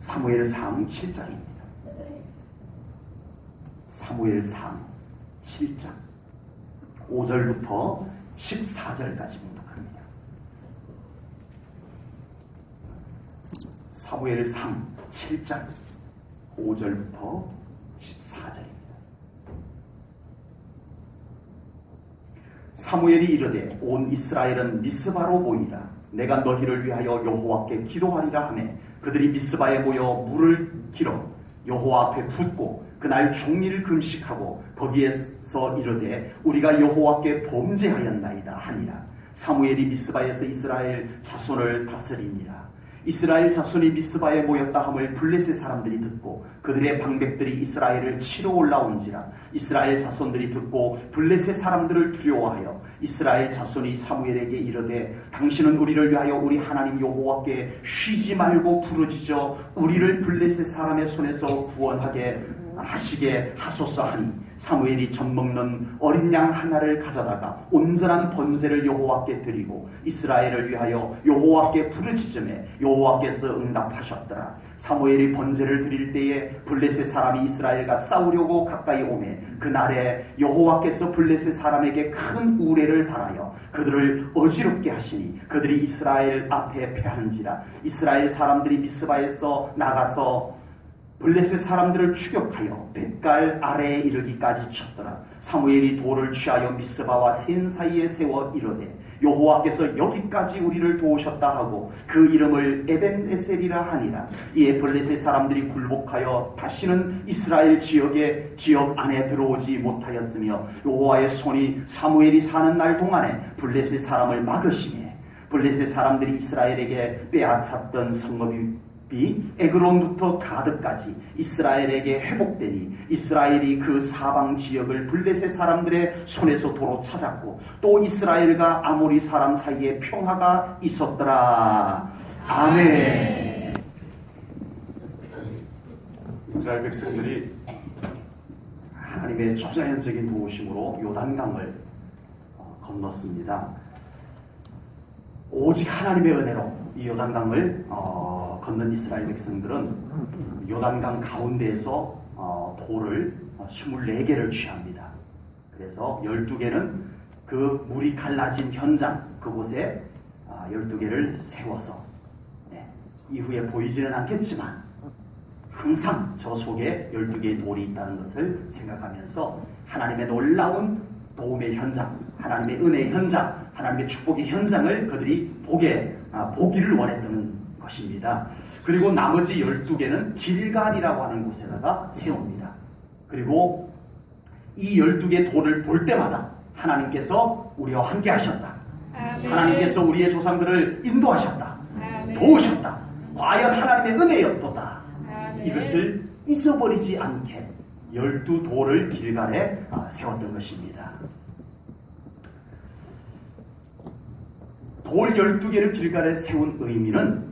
사무엘상 7장입니다. 사무엘상 7장 5절부터 14절까지 봉독합니다. 사무엘상 7장 5절부터 14절입니다. 사무엘이 이르되 온 이스라엘은 미스바로 모이라. 내가 너희를 위하여 여호와께 기도하리라 하며 그들이 미스바에 모여 물을 길어 여호와 앞에 붓고 그날 종일 금식하고 거기에서 이르되 우리가 여호와께 범죄하였나이다 하니라. 사무엘이 미스바에서 이스라엘 자손을 다스리니라. 이스라엘 자손이 미스바에 모였다 함을 블레셋 사람들이 듣고 그들의 방백들이 이스라엘을 치러 올라온지라. 이스라엘 자손들이 듣고 블레셋 사람들을 두려워하여 이스라엘 자손이 사무엘에게 이르되 당신은 우리를 위하여 우리 하나님 여호와께 쉬지 말고 부르짖어 우리를 블레셋 사람의 손에서 구원하게 하시게 하소서 하니 사무엘이 젖먹는 어린 양 하나를 가져다가 온전한 번제를 여호와께 드리고 이스라엘을 위하여 여호와께 부르짖음에 여호와께서 응답하셨더라. 사무엘이 번제를 드릴 때에 블레셋 사람이 이스라엘과 싸우려고 가까이 오매 그날에 여호와께서 블레셋 사람에게 큰 우레를 발하여 그들을 어지럽게 하시니 그들이 이스라엘 앞에 패한지라. 이스라엘 사람들이 미스바에서 나가서 블레셋 사람들을 추격하여 뱃갈 아래에 이르기까지 쳤더라. 사무엘이 돌을 취하여 미스바와 센 사이에 세워 이르되 여호와께서 여기까지 우리를 도우셨다 하고 그 이름을 에벤에셀이라 하니라. 이에 블레셋 사람들이 굴복하여 다시는 이스라엘 지역 안에 들어오지 못하였으며 여호와의 손이 사무엘이 사는 날 동안에 블레셋 사람을 막으시매 블레셋 사람들이 이스라엘에게 빼앗았던 성읍이 에그론부터 가드까지 이스라엘에게 회복되니 이스라엘이 그 사방 지역을 블레셋 사람들의 손에서 도로 찾았고 또 이스라엘과 아모리 사람 사이에 평화가 있었더라. 아멘. 이스라엘 백성들이 하나님의 초자연적인 도우심으로 요단강을 건넜습니다. 오직 하나님의 은혜로 이 요단강을 건넌 이스라엘 백성들은 요단강 가운데에서 돌을 24개를 취합니다. 그래서 12개는 그 물이 갈라진 현장 그곳에 12개를 세워서 이후에 보이지는 않겠지만 항상 저 속에 12개의 돌이 있다는 것을 생각하면서 하나님의 놀라운 도움의 현장, 하나님의 은혜의 현장, 하나님의 축복의 현장을 그들이 보기를 원했던 것입니다. 그리고 나머지 12개는 길갈이라고 하는 곳에다가 세웁니다. 그리고 이 12개의 돌을 볼 때마다 하나님께서 우리와 함께 하셨다. 아멘. 하나님께서 우리의 조상들을 인도하셨다. 아멘. 도우셨다. 과연 하나님의 은혜였도다. 아멘. 이것을 잊어버리지 않게 12돌을 길갈에 세웠던 것입니다. 돌 12개를 길갈에 세운 의미는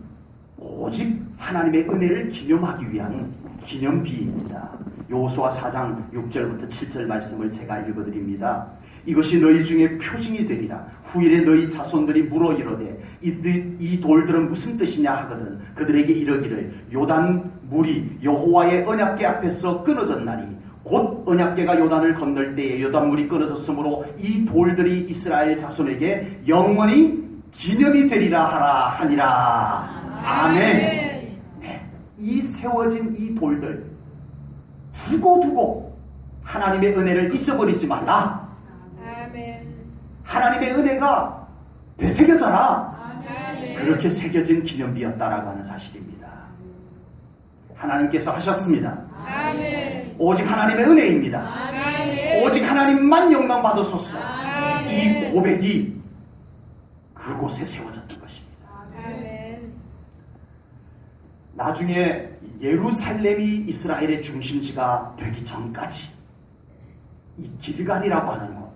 오직 하나님의 은혜를 기념하기 위한 기념비입니다. 여호수아 4장 6절부터 7절 말씀을 제가 읽어드립니다. 이것이 너희 중에 표징이 되리라. 후일에 너희 자손들이 물어 이르되 이 돌들은 무슨 뜻이냐 하거든 그들에게 이르기를 요단 물이 여호와의 언약궤 앞에서 끊어졌나니 곧 언약궤가 요단을 건널 때에 요단물이 끊어졌으므로 이 돌들이 이스라엘 자손에게 영원히 기념이 되리라 하라 하니라. 아멘. 네. 이 세워진 이 돌들 두고 하나님의 은혜를 잊어버리지 말라. 아멘. 하나님의 은혜가 되새겨져라. 아멘. 그렇게 새겨진 기념비였다라고 하는 사실입니다. 하나님께서 하셨습니다. 아멘. 오직 하나님의 은혜입니다. 아멘. 오직 하나님만 영광 받으소서. 아멘. 이 고백이 그곳에 세워졌던 것입니다. 아멘. 나중에 예루살렘이 이스라엘의 중심지가 되기 전까지 이 길갈이라고 하는 곳,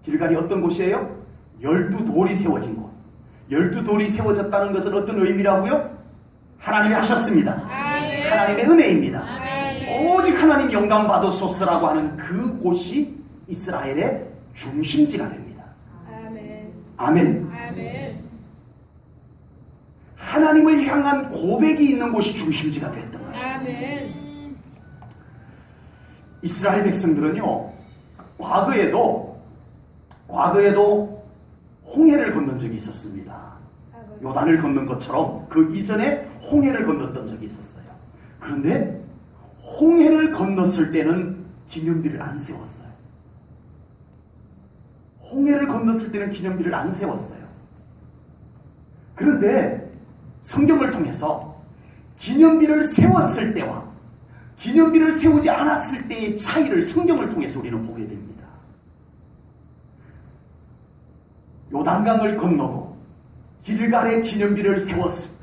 길갈이 어떤 곳이에요? 12돌이 세워진 곳. 12돌이 세워졌다는 것은 어떤 의미라고요? 하나님이 하셨습니다. 아멘. 하나님의 은혜입니다. 아멘. 오직 하나님 영광 받으소서라고 하는 그곳이 이스라엘의 중심지가 됩니다. 아멘. 아멘. 하나님을 향한 고백이 있는 곳이 중심지가 됐던 거예요. 아멘. 이스라엘 백성들은요, 과거에도 홍해를 건넌 적이 있었습니다. 요단을 건넌 것처럼 그 이전에 홍해를 건넜던 적이 있었어요. 그런데 홍해를 건넜을 때는 기념비를 안 세웠어요. 홍해를 건넜을 때는 기념비를 안 세웠어요. 그런데 성경을 통해서 기념비를 세웠을 때와 기념비를 세우지 않았을 때의 차이를 성경을 통해서 우리는 보게 됩니다. 요단강을 건너고 길갈에 기념비를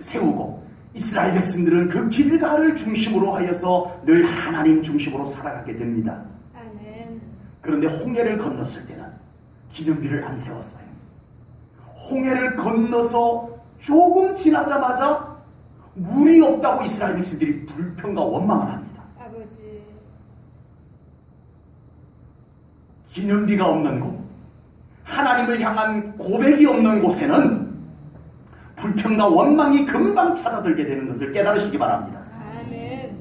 세우고 이스라엘 백성들은 그 길갈을 중심으로 하여서 늘 하나님 중심으로 살아가게 됩니다. 아멘. 그런데 홍해를 건넜을 때는 기념비를 안 세웠어요. 홍해를 건너서 조금 지나자마자 물이 없다고 이스라엘 백성들이 불평과 원망을 합니다. 아버지. 기념비가 없는 곳, 하나님을 향한 고백이 없는 곳에는 불평과 원망이 금방 찾아들게 되는 것을 깨달으시기 바랍니다. 아멘.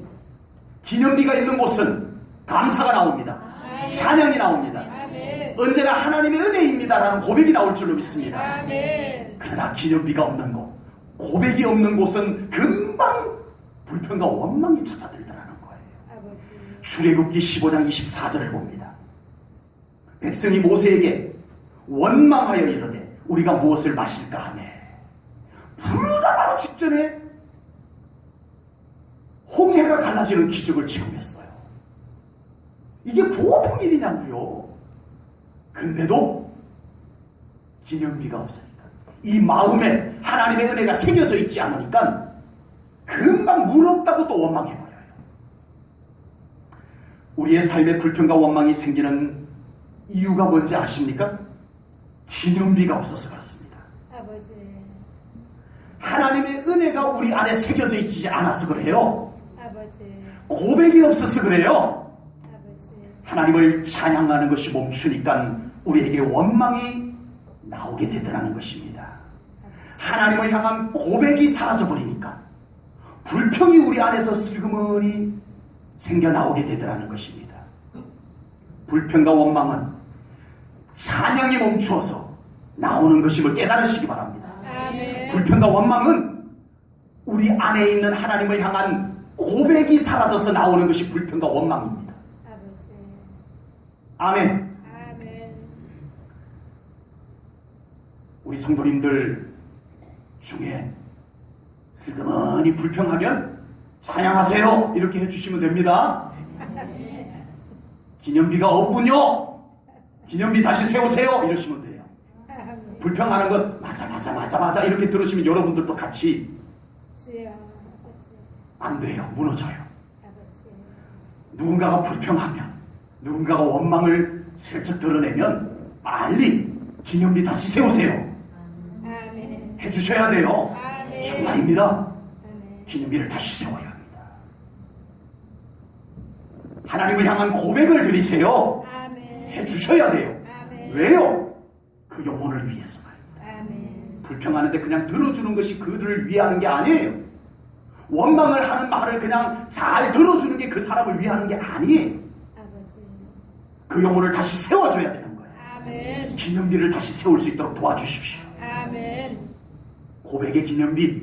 기념비가 있는 곳은 감사가 나옵니다. 아멘. 찬양이 나옵니다. 아멘. 언제나 하나님의 은혜입니다라는 고백이 나올 줄로 믿습니다. 아멘. 그러나 기념비가 없는 곳, 고백이 없는 곳은 금방 불평과 원망이 찾아들더라는 거예요. 아버지. 출애굽기 15장 24절을 봅니다. 백성이 모세에게 원망하여 이르되 우리가 무엇을 마실까 하네. 불과 바로 직전에 홍해가 갈라지는 기적을 체험했어요. 이게 보통 일이냐고요. 근데도 기념비가 없으니까, 이 마음에 하나님의 은혜가 새겨져 있지 않으니까 금방 물 없다고 또 원망해버려요. 우리의 삶에 불평과 원망이 생기는 이유가 뭔지 아십니까? 기념비가 없어서 그렇습니다. 아버지. 하나님의 은혜가 우리 안에 새겨져 있지 않아서 그래요. 아버지. 고백이 없어서 그래요. 아버지. 하나님을 찬양하는 것이 멈추니까 우리에게 원망이 나오게 되더라는 것입니다. 하나님을 향한 고백이 사라져버리니까 불평이 우리 안에서 슬그머니 생겨나오게 되더라는 것입니다. 불평과 원망은 찬양이 멈추어서 나오는 것임을 깨달으시기 바랍니다. 아멘. 불평과 원망은 우리 안에 있는 하나님을 향한 고백이 사라져서 나오는 것이 불평과 원망입니다. 아버지. 아멘. 아멘. 우리 성도님들 중에 슬그머니 불평하면 찬양하세요 이렇게 해주시면 됩니다. 기념비가 없군요. 기념비 다시 세우세요 이러시면 돼요. 아멘. 불평하는 것 맞아 이렇게 들으시면 여러분들도 같이 주여. 아버지. 안 돼요. 무너져요. 아버지. 누군가가 불평하면, 누군가가 원망을 슬쩍 드러내면 빨리 기념비 다시 세우세요 아멘. 해주셔야 돼요. 아멘. 정말입니다. 아멘. 기념비를 다시 세워야 합니다. 하나님을 향한 고백을 드리세요. 아멘. 해주셔야 돼요. 아멘. 왜요? 그 영혼을 위해서 말입니다. 아멘. 불평하는데 그냥 들어주는 것이 그들을 위하는 게 아니에요. 원망을 하는 말을 그냥 잘 들어주는 게 그 사람을 위하는 게 아니에요. 아버지. 그 영혼을 다시 세워줘야 되는 거예요. 아멘. 기념비를 다시 세울 수 있도록 도와주십시오. 아멘. 고백의 기념비,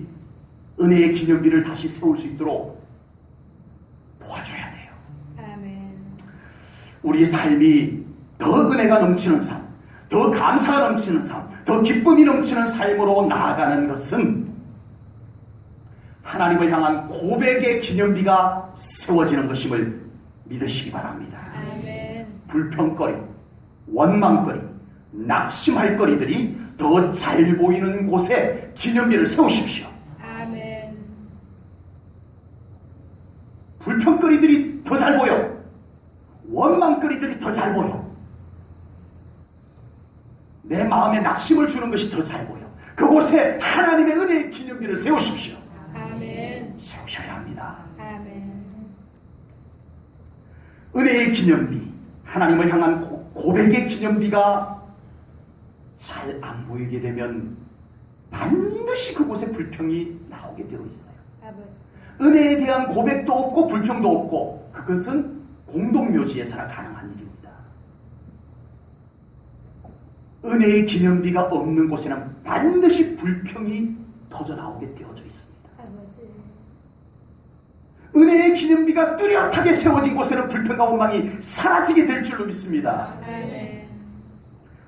은혜의 기념비를 다시 세울 수 있도록 도와줘야 돼요. 아멘. 우리의 삶이 더 은혜가 넘치는 삶, 더 감사가 넘치는 삶, 더 기쁨이 넘치는 삶으로 나아가는 것은 하나님을 향한 고백의 기념비가 세워지는 것임을 믿으시기 바랍니다. 아멘. 불평거리, 원망거리, 낙심할 거리들이 더 잘 보이는 곳에 기념비를 세우십시오. 아멘. 불평거리들이 더 잘 보여. 원망거리들이 더 잘 보여. 내 마음에 낙심을 주는 것이 더 잘 보여. 그곳에 하나님의 은혜의 기념비를 세우십시오. 아멘. 세우셔야 합니다. 아멘. 은혜의 기념비, 하나님을 향한 고백의 기념비가 잘 안 보이게 되면 반드시 그곳에 불평이 나오게 되어 있어요. 아버지. 은혜에 대한 고백도 없고 불평도 없고 그것은 공동묘지에서나 가능한 일입니다. 은혜의 기념비가 없는 곳에는 반드시 불평이 터져나오게 되어져 있습니다. 아버지. 은혜의 기념비가 뚜렷하게 세워진 곳에는 불평과 원망이 사라지게 될 줄로 믿습니다. 아멘.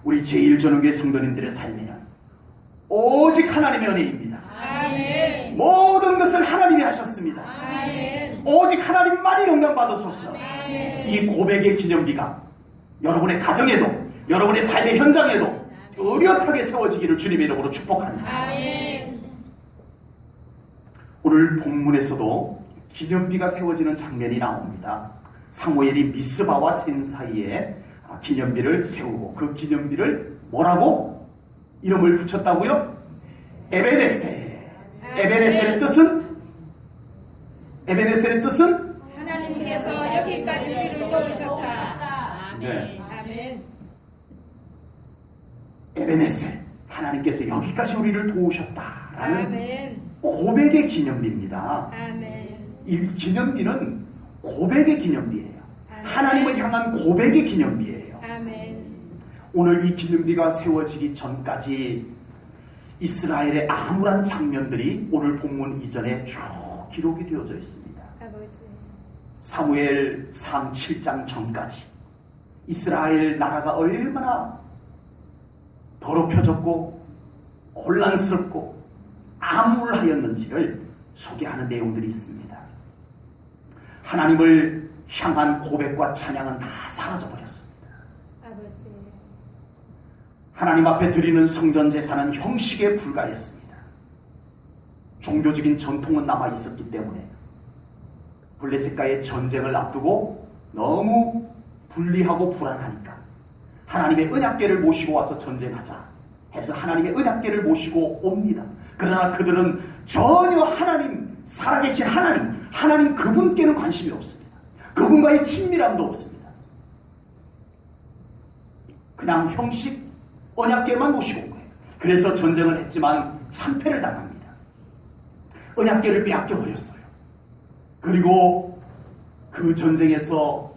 우리 제1전후교회 성도님들의 삶에는 오직 하나님의 은혜입니다. 아멘. 모든 것을 하나님이 하셨습니다. 아멘. 오직 하나님만이 영광받으소서. 아멘. 이 고백의 기념비가 여러분의 가정에도 여러분의 삶의 현장에도 뚜렷하게 세워지기를 주님의 이름으로 축복합니다. 아멘. 오늘 본문에서도 기념비가 세워지는 장면이 나옵니다. 사무엘이 미스바와 센 사이에 기념비를 세우고 그 기념비를 뭐라고 이름을 붙였다고요? 에베네셀. 에베네셀의 뜻은 하나님께서 여기까지 우리를 도우셨다. 네. 아멘. 에베네셀. 하나님께서 여기까지 우리를 도우셨다라는 아멘. 고백의 기념비입니다. 아멘. 이 기념비는 고백의 기념비예요. 아멘. 하나님을 향한 고백의 기념비예요. 아멘. 오늘 이 기념비가 세워지기 전까지 이스라엘의 암울한 장면들이 오늘 본문 이전에 쭉 기록이 되어져 있습니다. 아버지. 사무엘상 7장 전까지 이스라엘 나라가 얼마나 더럽혀졌고 혼란스럽고 암울하였는지를 소개하는 내용들이 있습니다. 하나님을 향한 고백과 찬양은 다 사라져버렸습니다. 아버지. 하나님 앞에 드리는 성전 제사는 형식에 불과했습니다. 종교적인 전통은 남아있었기 때문에 블레셋과의 전쟁을 앞두고 너무 불리하고 불안하니까 하나님의 언약궤를 모시고 와서 전쟁하자 해서 하나님의 언약궤를 모시고 옵니다. 그러나 그들은 전혀 하나님, 살아계신 하나님 그분께는 관심이 없습니다. 그분과의 친밀함도 없습니다. 그냥 형식 언약궤만 모시고 온 거예요. 그래서 전쟁을 했지만 참패를 당합니다. 언약궤를 빼앗겨버렸어요. 그리고 그 전쟁에서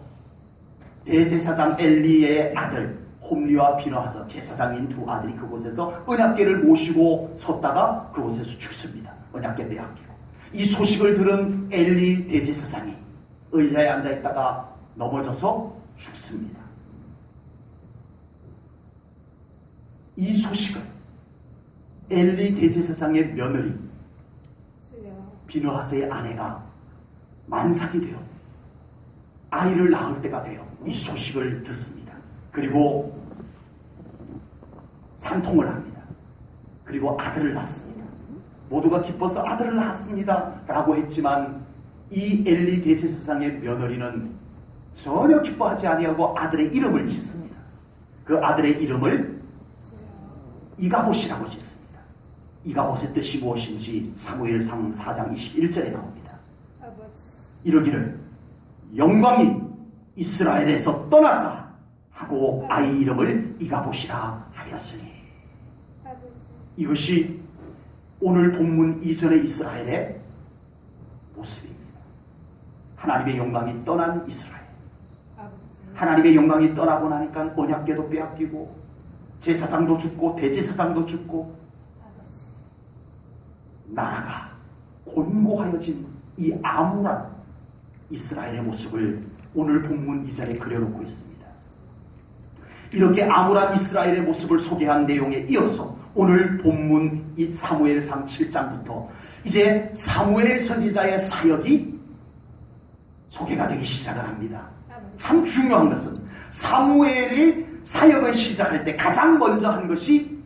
대제사장 엘리의 아들 홈리와 비너하서 제사장인 두 아들이 그곳에서 언약궤를 모시고 섰다가 그곳에서 죽습니다. 언약궤 빼앗기고. 이 소식을 들은 엘리 대제사장이 의자에 앉아있다가 넘어져서 죽습니다. 이 소식을 엘리 대제사장의 며느리 주여. 비느하스의 아내가 만삭이 되어 아이를 낳을 때가 되어 이 소식을 듣습니다. 그리고 산통을 합니다. 그리고 아들을 낳습니다. 모두가 기뻐서 아들을 낳았습니다 라고 했지만 이 엘리 대제사장의 며느리는 전혀 기뻐하지 아니하고 아들의 이름을 짓습니다. 그 아들의 이름을 이가봇이라고 짓습니다. 이가봇의 뜻이 무엇인지 사무엘상 4장 21절에 나옵니다. 아버지. 이르기를 영광이 이스라엘에서 떠났다 하고 아이 이름을 이가봇이라 하였으니. 아버지. 이것이 오늘 본문 이전의 이스라엘의 모습입니다. 하나님의 영광이 떠난 이스라엘. 아버지. 하나님의 영광이 떠나고 나니까 언약궤도 빼앗기고 제사장도 죽고 대제사장도 죽고 아버지. 나라가 곤고하여진 이 암울한 이스라엘의 모습을 오늘 본문 이전에 그려놓고 있습니다. 이렇게 암울한 이스라엘의 모습을 소개한 내용에 이어서 오늘 본문 이 사무엘상 7장부터 이제 사무엘 선지자의 사역이 소개가 되기 시작을 합니다. 참 중요한 것은 사무엘이 사역을 시작할 때 가장 먼저 한 것이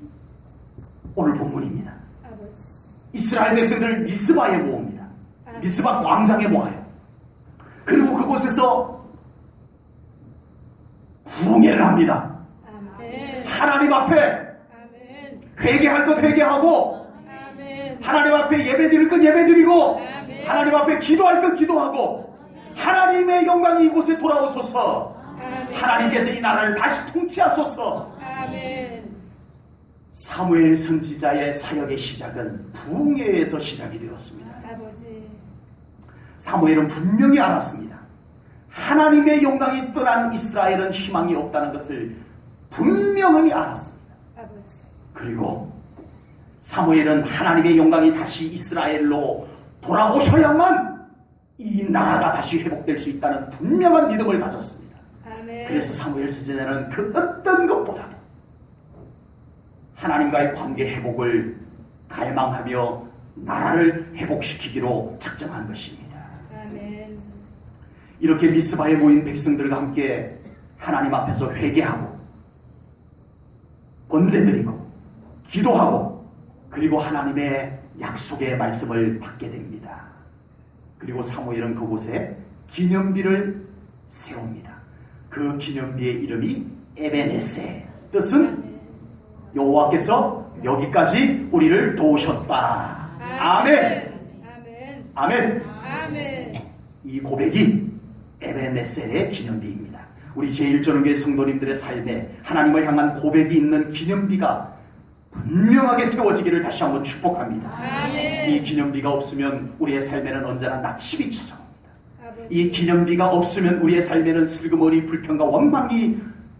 오늘 본문입니다. 아버지. 이스라엘 백성들을 미스바에 모읍니다. 미스바 광장에 모아요. 그리고 그곳에서 구응회를 합니다. 아멘. 하나님 앞에 아멘. 회개할 것 회개하고 아멘. 하나님 앞에 예배드릴 것 예배드리고 아멘. 하나님 앞에 기도할 것 기도하고 하나님의 영광이 이곳에 돌아오소서. 아멘. 하나님께서 이 나라를 다시 통치하소서. 아멘. 사무엘 선지자의 사역의 시작은 부흥회에서 시작이 되었습니다. 아버지. 사무엘은 분명히 알았습니다. 하나님의 영광이 떠난 이스라엘은 희망이 없다는 것을 분명히 알았습니다. 아버지. 그리고 사무엘은 하나님의 영광이 다시 이스라엘로 돌아오셔야만 이 나라가 다시 회복될 수 있다는 분명한 믿음을 가졌습니다. 아멘. 그래서 사무엘 선지자는 그 어떤 것보다 하나님과의 관계 회복을 갈망하며 나라를 회복시키기로 작정한 것입니다. 아멘. 이렇게 미스바에 모인 백성들과 함께 하나님 앞에서 회개하고 번제드리고 기도하고 그리고 하나님의 약속의 말씀을 받게 됩니다. 그리고 사무엘은 그곳에 기념비를 세웁니다. 그 기념비의 이름이 에베네세, 뜻은 여호와께서 여기까지 우리를 도우셨다. 아멘. 아멘. 아멘. 아멘. 이 고백이 에베네셀의 기념비입니다. 우리 제1조능교회 성도님들의 삶에 하나님을 향한 고백이 있는 기념비가 분명하게 세워지기를 다시 한번 축복합니다. 아멘. 이 기념비가 없으면 우리의 삶에는 언제나 낙심이 찾아옵니다. 아버지. 이 기념비가 없으면 우리의 삶에는 슬그머니 불평과 원망이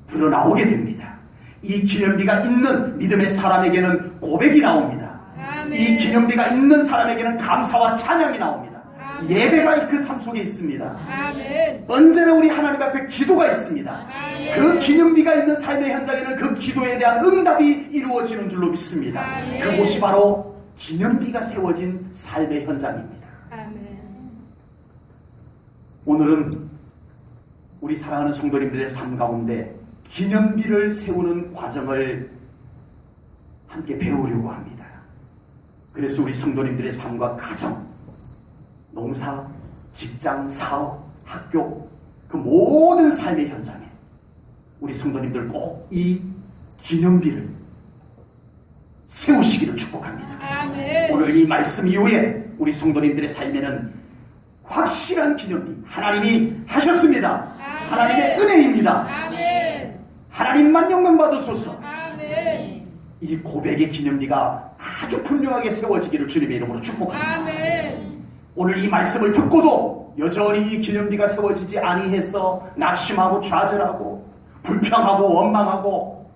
드러나오게 됩니다. 이 기념비가 있는 믿음의 사람에게는 고백이 나옵니다. 아멘. 이 기념비가 있는 사람에게는 감사와 찬양이 나옵니다. 아멘. 예배가 그 삶 속에 있습니다. 아멘. 언제나 우리 하나님 앞에 기도가 있습니다. 아멘. 그 기념비가 있는 삶의 현장에는 그 기도에 대한 응답이 이루어지는 줄로 믿습니다. 아멘. 그곳이 바로 기념비가 세워진 삶의 현장입니다. 아멘. 오늘은 우리 사랑하는 성도님들의 삶 가운데 기념비를 세우는 과정을 함께 배우려고 합니다. 그래서 우리 성도님들의 삶과 가정, 농사, 직장, 사업, 학교 그 모든 삶의 현장에 우리 성도님들 꼭 이 기념비를 세우시기를 축복합니다. 아멘. 오늘 이 말씀 이후에 우리 성도님들의 삶에는 확실한 기념비 하나님이 하셨습니다. 아멘. 하나님의 은혜입니다. 아멘. 하나님만 영광 받으소서. 아멘. 이 고백의 기념비가 아주 분명하게 세워지기를 주님의 이름으로 축복합니다. 아멘. 오늘 이 말씀을 듣고도 여전히 이 기념비가 세워지지 아니해서 낙심하고 좌절하고 불평하고 원망하고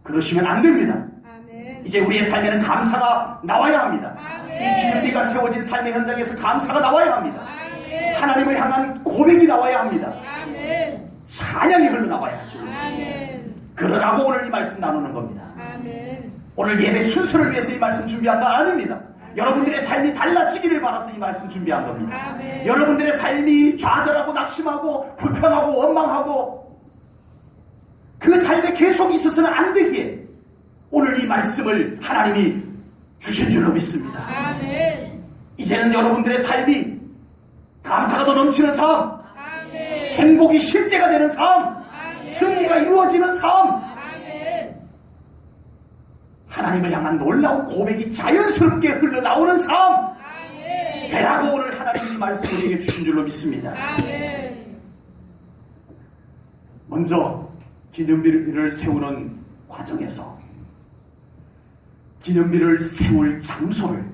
그러시면 안 됩니다. 아멘. 이제 우리의 삶에는 감사가 나와야 합니다. 아멘. 이 기념비가 세워진 삶의 현장에서 감사가 나와야 합니다. 아멘. 하나님을 향한 고백이 나와야 합니다. 아멘. 찬양이 흘러나와야 하죠. 아멘. 그러라고 오늘 이 말씀 나누는 겁니다. 아멘. 오늘 예배 순서를 위해서 이 말씀 준비한 거 아닙니다. 여러분들의 삶이 달라지기를 바라서 이 말씀 준비한 겁니다. 아멘. 여러분들의 삶이 좌절하고 낙심하고 불평하고 원망하고 그 삶에 계속 있어서는 안 되기에 오늘 이 말씀을 하나님이 주신 줄로 믿습니다. 아멘. 이제는 여러분들의 삶이 감사가 더 넘치는 삶, 아멘. 행복이 실제가 되는 삶, 아멘. 승리가 이루어지는 삶, 아멘. 하나님을 향한 놀라운 고백이 자연스럽게 흘러나오는 삶 아멘. 되라고 오늘 하나님이 말씀을 우리에게 주신 줄로 믿습니다. 아멘. 먼저 기념비를 세우는 과정에서 기념비를 세울 장소를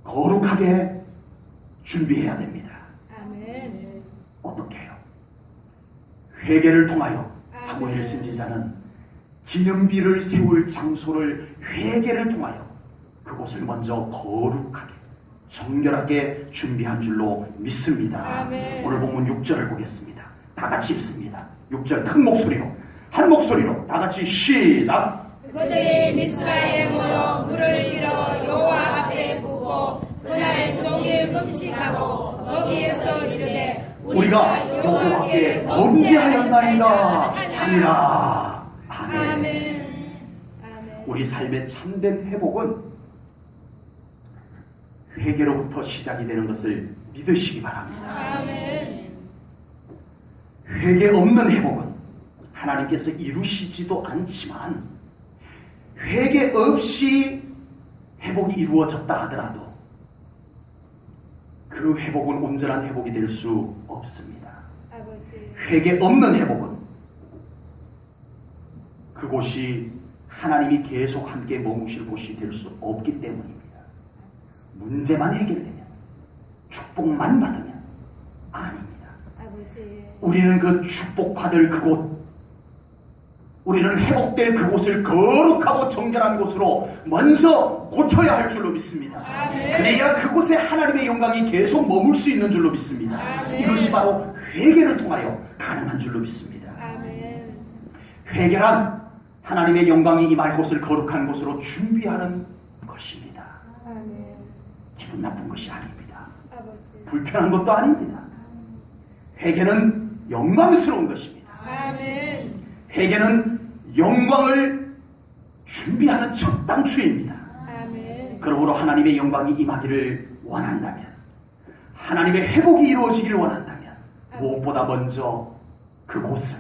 거룩하게 준비해야 됩니다. 아멘. 어떻게 해요? 회개를 통하여 사무엘 선지자는 기념비를 세울 장소를 회개를 통하여 그곳을 먼저 거룩하게 정결하게 준비한 줄로 믿습니다. 아멘. 오늘 본문 6절을 보겠습니다. 다 같이 읽습니다. 6절 큰 목소리로 한 목소리로 다 같이 시작. 그들이 미스라에 모여 물을 길어 여호와 앞에 부고 그날 종일 금식하고 거기에서 이르되 우리가 여호와께 범죄하였나이다 하니라. 아멘. 아멘. 아멘. 우리 삶의 참된 회복은 회개로부터 시작이 되는 것을 믿으시기 바랍니다. 아멘. 회개 없는 회복은 하나님께서 이루시지도 않지만 회개 없이 회복이 이루어졌다 하더라도 그 회복은 온전한 회복이 될 수 없습니다. 아버지. 회개 없는 회복은 그 그곳이 하나님이 계속 함께 머무실 곳이 될 수 없기 때문입니다. 문제만 해결되면, 축복만 받으면 아닙니다. 아버지. 우리는 그 축복받을 그곳, 우리는 회복될 그곳을 거룩하고 정결한 곳으로 먼저 고쳐야 할 줄로 믿습니다. 아멘. 그래야 그곳에 하나님의 영광이 계속 머물 수 있는 줄로 믿습니다. 아멘. 이것이 바로 회개를 통하여 가능한 줄로 믿습니다. 아멘. 회개란 하나님의 영광이 임할 곳을 거룩한 곳으로 준비하는 것입니다. 아멘. 기분 나쁜 것이 아닙니다. 아버지. 불편한 것도 아닙니다. 회개는 영광스러운 것입니다. 아멘. 회개는 영광을 준비하는 첫 단추입니다. 아멘. 그러므로 하나님의 영광이 임하기를 원한다면, 하나님의 회복이 이루어지기를 원한다면 무엇보다 먼저 그곳을,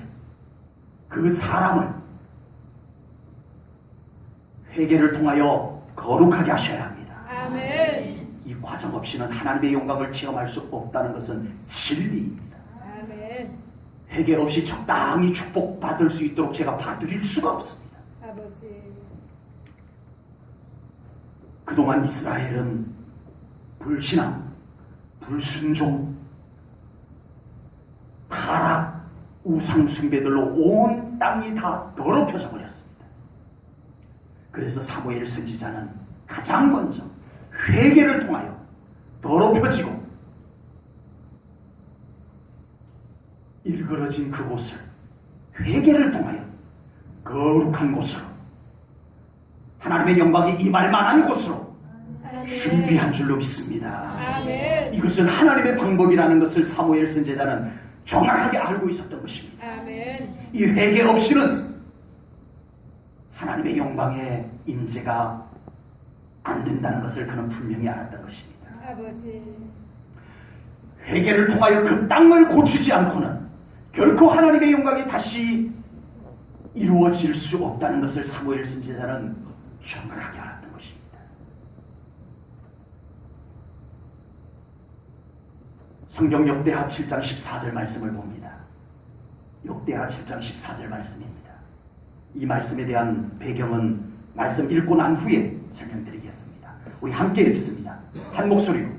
그 사람을 회개를 통하여 거룩하게 하셔야 합니다. 아멘. 이 과정 없이는 하나님의 영광을 체험할 수 없다는 것은 진리입니다. 아멘. 회개 없이 적당히 축복받을 수 있도록 제가 봐드릴 수가 없습니다. 아버지. 그동안 이스라엘은 불신앙, 불순종, 타락, 우상숭배들로 온 땅이 다 더럽혀져 버렸습니다. 그래서 사무엘 선지자는 가장 먼저 회개를 통하여 더럽혀지고 일그러진 그곳을 회개를 통하여 거룩한 곳으로, 하나님의 영광이 임할 만한 곳으로 준비한 줄로 믿습니다. 아멘. 이것은 하나님의 방법이라는 것을 사무엘 선지자는 정확하게 알고 있었던 것입니다. 아멘. 이 회개 없이는 하나님의 영광의 임재가 안 된다는 것을 그는 분명히 알았던 것입니다. 아버지. 회개를 통하여 그 땅을 고치지 않고는 결코 하나님의 영광이 다시 이루어질 수 없다는 것을 사무엘 선지자는 정확하게 알았던 것입니다. 성경 역대하 7장 14절 말씀을 봅니다. 역대하 7장 14절 말씀입니다. 이 말씀에 대한 배경은 말씀 읽고 난 후에 설명드리겠습니다. 우리 함께 읽습니다. 한 목소리로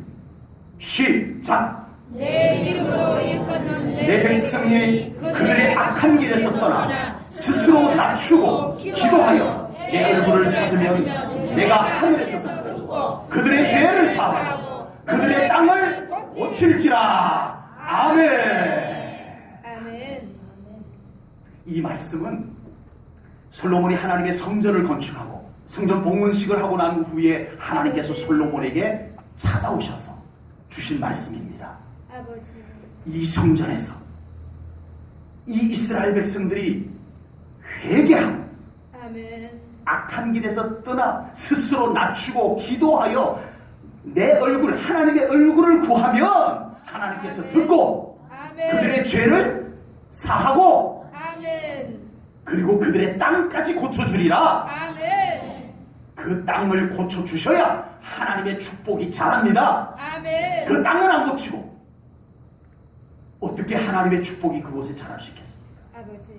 시작! 내 이름으로 일컫는 내 백성이 그들의 악한 길에서 떠나 스스로 낮추고 기도하여 내 얼굴을 찾으면 내가 하늘에서 듣고 그들의 죄를 사하고 그들의 땅을 고칠지라. 아멘. 아멘. 이 말씀은 솔로몬이 하나님의 성전을 건축하고 성전 봉헌식을 하고 난 후에 하나님께서 솔로몬에게 찾아오셔서 주신 말씀입니다. 아버지. 이 성전에서 이 이스라엘 백성들이 회개하고 아멘. 악한 길에서 떠나 스스로 낮추고 기도하여 내 얼굴, 하나님의 얼굴을 구하면 하나님께서 듣고 아멘. 그들의 죄를 사하고 아멘. 그리고 그들의 땅까지 고쳐주리라. 아멘. 그 땅을 고쳐주셔야 하나님의 축복이 자랍니다. 아멘. 그 땅은 안 고치고 어떻게 하나님의 축복이 그곳에 자랄 수 있겠습니까? 아버지.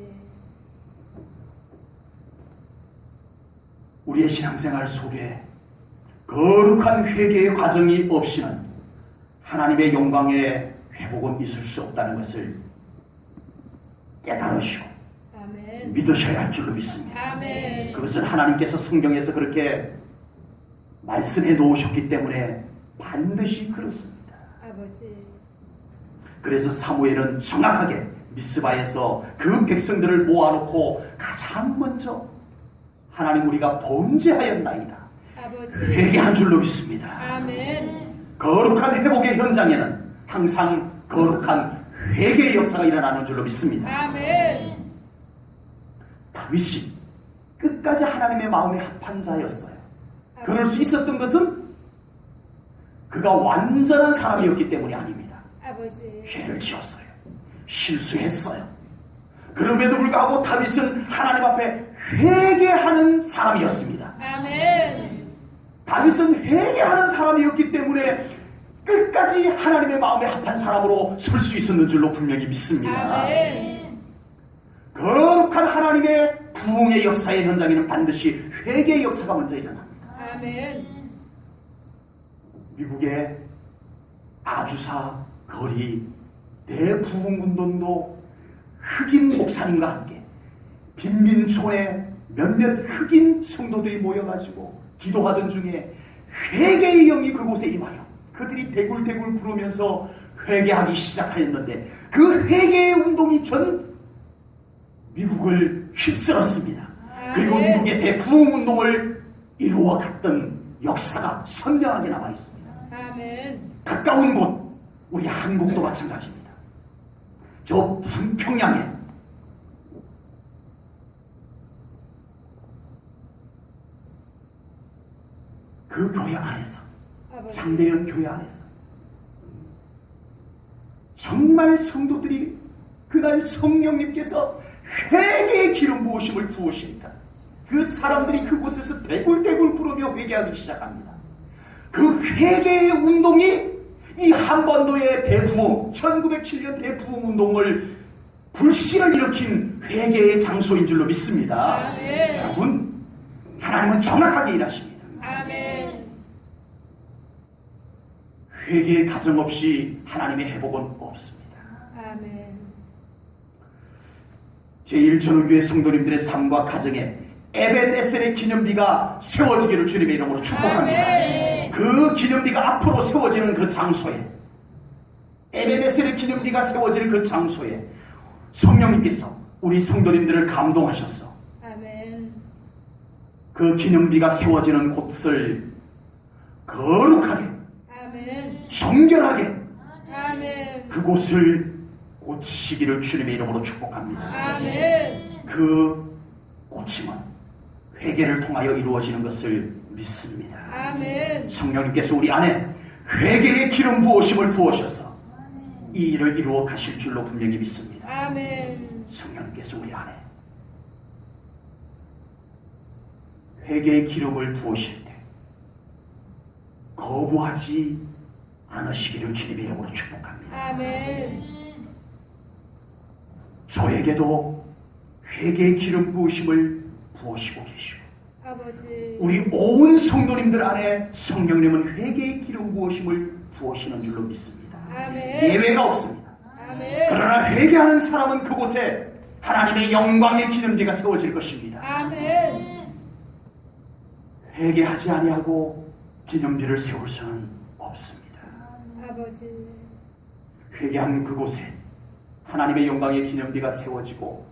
우리의 신앙생활 속에 거룩한 회개의 과정이 없이는 하나님의 영광의 회복은 있을 수 없다는 것을 깨달으시고 아멘. 믿으셔야 할 줄로 믿습니다. 아멘. 그것은 하나님께서 성경에서 그렇게 말씀해 놓으셨기 때문에 반드시 그렇습니다. 아버지. 그래서 사무엘은 정확하게 미스바에서 그 백성들을 모아놓고 가장 먼저 하나님 우리가 범죄하였나이다 아버지. 회개한 줄로 믿습니다. 아멘. 거룩한 회복의 현장에는 항상 거룩한 회개의 역사가 일어나는 줄로 믿습니다. 아멘. 다윗이 끝까지 하나님의 마음에 합한 자였어요. 그럴 수 있었던 것은 그가 완전한 사람이었기 때문이 아닙니다. 아버지. 죄를 지었어요. 실수했어요. 그럼에도 불구하고 다윗은 하나님 앞에 회개하는 사람이었습니다. 아멘. 다윗은 회개하는 사람이었기 때문에 끝까지 하나님의 마음에 합한 사람으로 설 수 있었는 줄로 분명히 믿습니다. 아멘. 거룩한 하나님의 부흥의 역사의 현장에는 반드시 회개의 역사가 먼저 일어납니다. 아멘. 미국의 아주사 거리 대부흥운동도 흑인 목사님과 함께 빈민촌에 몇몇 흑인 성도들이 모여가지고 기도하던 중에 회개의 영이 그곳에 임하여 그들이 대굴대굴 부르면서 회개하기 시작하였는데 그 회개의 운동이 전 미국을 휩쓸었습니다. 그리고 미국의 대부흥운동을 이루어갔던 역사가 선명하게 남아있습니다. 아멘. 가까운 곳 우리 한국도 마찬가지입니다. 저 평양에 그 교회 안에서 아버지. 장대현 교회 안에서 정말 성도들이 그날 성령님께서 회개의 기름 부으심을 부으시니까 그 사람들이 그곳에서 대굴대굴 부르며 회개하기 시작합니다. 그 회개의 운동이 이 한반도의 대부흥 1907년 대부흥 운동을 불씨를 일으킨 회개의 장소인 줄로 믿습니다. 아멘. 여러분 하나님은 정확하게 일하십니다. 아멘. 회개의 가정 없이 하나님의 회복은 없습니다. 아멘. 제1전후교회 성도님들의 삶과 가정에 에벤에셀의 기념비가 세워지기를 주님의 이름으로 축복합니다. 아멘. 그 기념비가 앞으로 세워지는 그 장소에 에벤에셀의 기념비가 세워질 그 장소에 성령님께서 우리 성도님들을 감동하셨어. 아멘. 그 기념비가 세워지는 곳을 거룩하게 아멘. 정결하게 아멘. 그곳을 고치시기를 주님의 이름으로 축복합니다. 아멘. 그 고침은 회개를 통하여 이루어지는 것을 믿습니다. 아멘. 성령님께서 우리 안에 회개의 기름 부으심을 부으셔서 이 일을 이루어 가실 줄로 분명히 믿습니다. 아멘. 성령님께서 우리 안에 회개의 기름을 부으실 때 거부하지 않으시기를 주님의 이름으로 축복합니다. 아멘. 저에게도 회개의 기름 부으심을 부으시고 계시고 아버지. 우리 온 성도님들 안에 성령님은 회개의 기름 부으심을 부으시는 줄로 믿습니다. 아멘. 예외가 없습니다. 아멘. 그러나 회개하는 사람은 그곳에 하나님의 영광의 기념비가 세워질 것입니다. 아멘. 회개하지 아니하고 기념비를 세울 수는 없습니다. 아버지. 회개한 그곳에 하나님의 영광의 기념비가 세워지고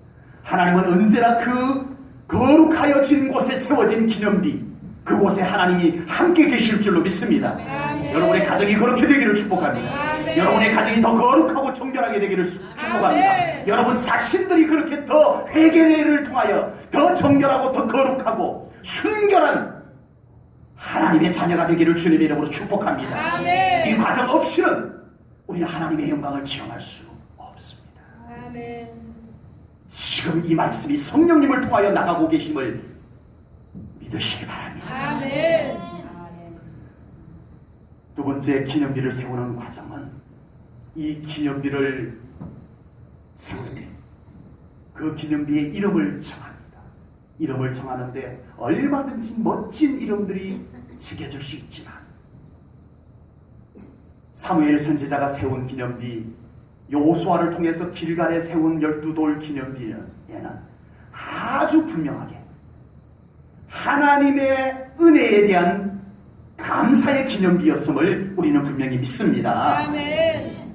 하나님은 언제나 그 거룩하여진 곳에 세워진 기념비 그곳에 하나님이 함께 계실 줄로 믿습니다. 아멘. 여러분의 가정이 그렇게 되기를 축복합니다. 아멘. 여러분의 가정이 더 거룩하고 정결하게 되기를 축복합니다. 아멘. 여러분 자신들이 그렇게 더 회개를 통하여 더 정결하고 더 거룩하고 순결한 하나님의 자녀가 되기를 주님의 이름으로 축복합니다. 아멘. 이 과정 없이는 우리는 하나님의 영광을 체험할 수 없습니다. 아멘. 지금 이 말씀이 성령님을 통하여 나가고 계심을 믿으시기 바랍니다. 아멘. 두 번째 기념비를 세우는 과정은 이 기념비를 세울 때 그 기념비의 이름을 정합니다. 이름을 정하는데 얼마든지 멋진 이름들이 새겨질 수 있지만 사무엘 선지자가 세운 기념비 여호수아를 통해서 길갈에 세운 12돌 기념비에는 아주 분명하게 하나님의 은혜에 대한 감사의 기념비였음을 우리는 분명히 믿습니다. 아멘.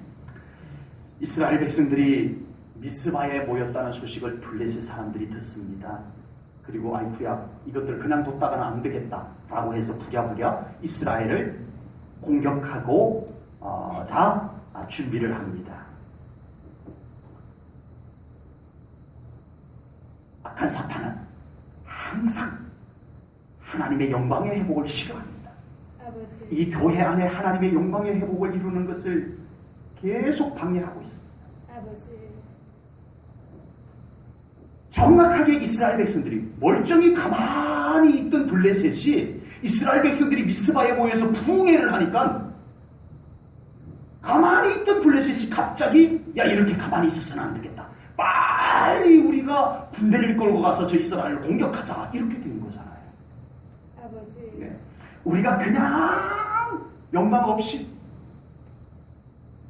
이스라엘 백성들이 미스바에 모였다는 소식을 블레셋 사람들이 듣습니다. 그리고 아이쿠야 이것들 그냥 뒀다가는 안 되겠다 라고 해서 부랴부랴 이스라엘을 공격하고 준비를 합니다. 악한 사탄은 항상 하나님의 영광의 회복을 싫어합니다. 아버지. 이 교회 안에 하나님의 영광의 회복을 이루는 것을 계속 방해하고 있습니다. 아버지. 정확하게 이스라엘 백성들이 멀쩡히 가만히 있던 블레셋이 이스라엘 백성들이 미스바에 모여서 부흥회를 하니까 가만히 있던 블레셋이 갑자기 야 이렇게 가만히 있어서는 안 되겠다. 빨리 우리가 군대를 끌고 가서 저 이스라엘을 공격하자 이렇게 된 거잖아요. 아버지. 네. 우리가 그냥 영광 없이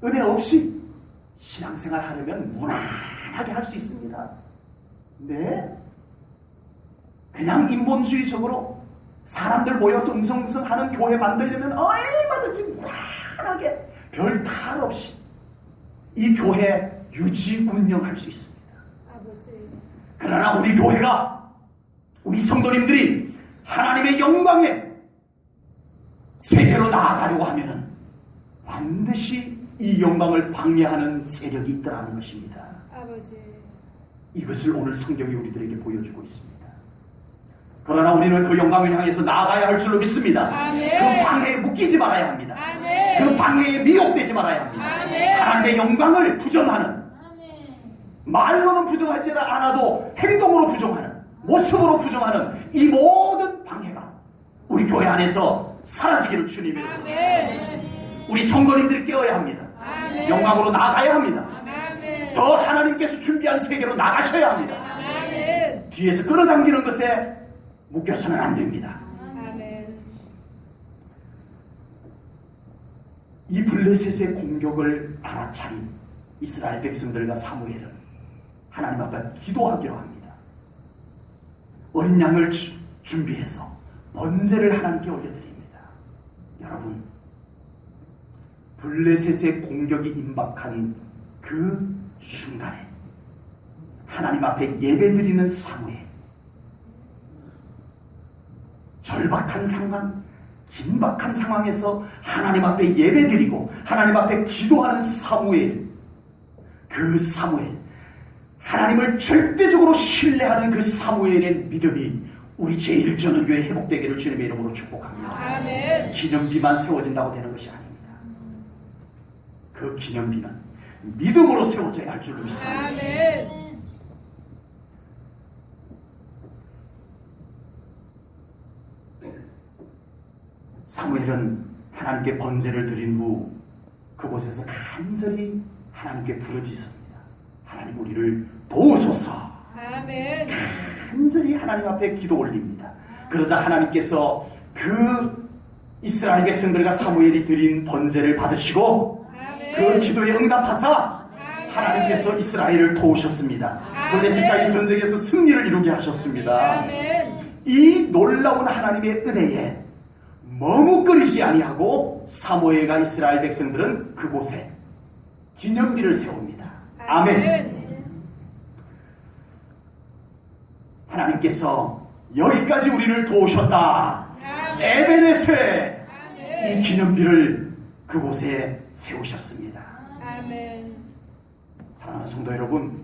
은혜 없이 신앙생활 하려면 무난하게 할 수 있습니다. 네. 그냥 인본주의적으로 사람들 모여서 웅성웅성하는 교회 만들려면 얼마든지 무난하게 별 탈 없이 이 교회 유지 운영할 수 있습니다. 아버지. 그러나 우리 교회가 우리 성도님들이 하나님의 영광의 세계로 나아가려고 하면은 반드시 이 영광을 방해하는 세력이 있다는 것입니다. 아버지. 이것을 오늘 성경이 우리들에게 보여주고 있습니다. 그러나 우리는 그 영광을 향해서 나아가야 할 줄로 믿습니다. 아멘. 그 방해에 묶이지 말아야 합니다. 아멘. 그 방해에 미혹되지 말아야 합니다. 아멘. 하나님의 영광을 부정하는, 말로는 부정하지 않아도 행동으로 부정하는, 모습으로 부정하는 이 모든 방해가 우리 교회 안에서 사라지기를 주님의 이름으로 아멘. 우리 성도님들이 깨어야 합니다. 아멘. 영광으로 나아가야 합니다. 아멘. 더 하나님께서 준비한 세계로 나가셔야 합니다. 아멘. 뒤에서 끌어당기는 것에 묶여서는 안 됩니다. 아멘. 이 블레셋의 공격을 알아차린 이스라엘 백성들과 사무엘은 하나님 앞에 기도하기로 합니다. 어린 양을 준비해서 번제를 하나님께 올려드립니다. 여러분, 블레셋의 공격이 임박한 그 순간에 하나님 앞에 예배드리는 사무엘, 절박한 상황, 긴박한 상황에서 하나님 앞에 예배드리고 하나님 앞에 기도하는 사무엘, 그 사무엘, 하나님을 절대적으로 신뢰하는 그 사무엘의 믿음이 우리 제1전원교회 회복되기를 주님의 이름으로 축복합니다. 아멘. 기념비만 세워진다고 되는 것이 아닙니다. 그 기념비는 믿음으로 세워져야 할 줄로 믿습니다. 아멘. 사무엘은 하나님께 번제를 드린 후 그곳에서 간절히 하나님께 부르짖습니다. 하나님 우리를 도우소서. 아멘. 간절히 하나님 앞에 기도 올립니다. 그러자 하나님께서 그 이스라엘 백성들과 사무엘이 드린 번제를 받으시고 그 기도에 응답하사 하나님께서 이스라엘을 도우셨습니다. 블레셋과의 전쟁에서 승리를 이루게 하셨습니다. 아멘. 이 놀라운 하나님의 은혜에 머뭇거리지 아니하고 사무엘과 이스라엘 백성들은 그곳에 기념비를 세웁니다. 아멘. 하나님께서 여기까지 우리를 도우셨다. 에베네세, 이 기념비를 그곳에 세우셨습니다. 아멘. 사랑하는 성도 여러분,